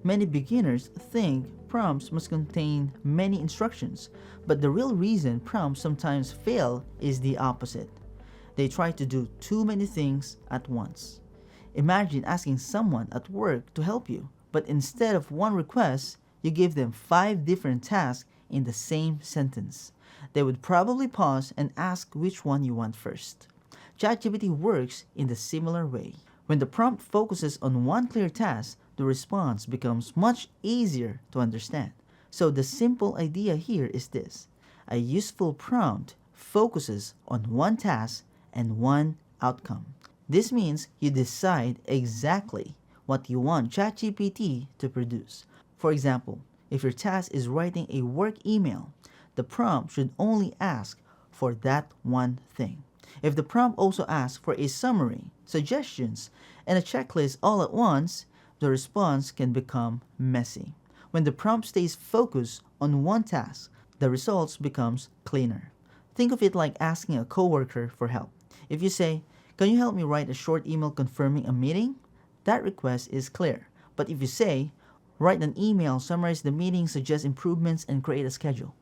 Many beginners think prompts must contain many instructions, but the real reason prompts sometimes fail is the opposite. They try to do too many things at once. Imagine asking someone at work to help you, but instead of one request, you give them 5 different tasks in the same sentence. They would probably pause and ask which one you want first. ChatGPT works in the similar way. When the prompt focuses on one clear task, the response becomes much easier to understand. So the simple idea here is this: a useful prompt focuses on one task and one outcome. This means you decide exactly what you want ChatGPT to produce. For example, if your task is writing a work email, the prompt should only ask for that one thing. If the prompt also asks for a summary, suggestions, and a checklist all at once, the response can become messy. When the prompt stays focused on one task, the results becomes cleaner. Think of it like asking a coworker for help. If you say, "Can you help me write a short email confirming a meeting?" that request is clear. But if you say, "Write an email, summarize the meeting, suggest improvements, and create a schedule,"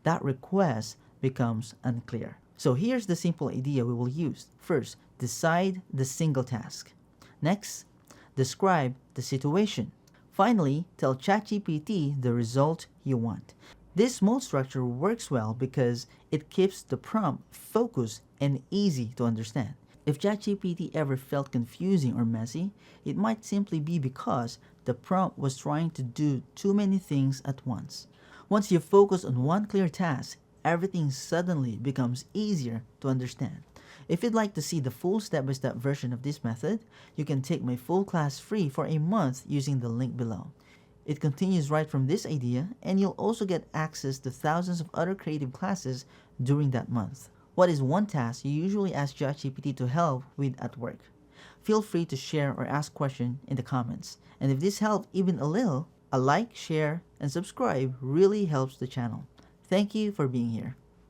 that request becomes unclear. So here's the simple idea we will use. First, decide the single task. Next, describe the situation. Finally, tell ChatGPT the result you want. This mode structure works well because it keeps the prompt focused and easy to understand. If ChatGPT ever felt confusing or messy, it might simply be because the prompt was trying to do too many things at once. Once you focus on one clear task, everything suddenly becomes easier to understand. If you'd like to see the full step-by-step version of this method, you can take my full class free for a month using the link below. It continues right from this idea, and you'll also get access to thousands of other creative classes during that month. What is one task you usually ask ChatGPT to help with at work? Feel free to share or ask questions in the comments. And if this helped even a little, a like, share, and subscribe really helps the channel. Thank you for being here.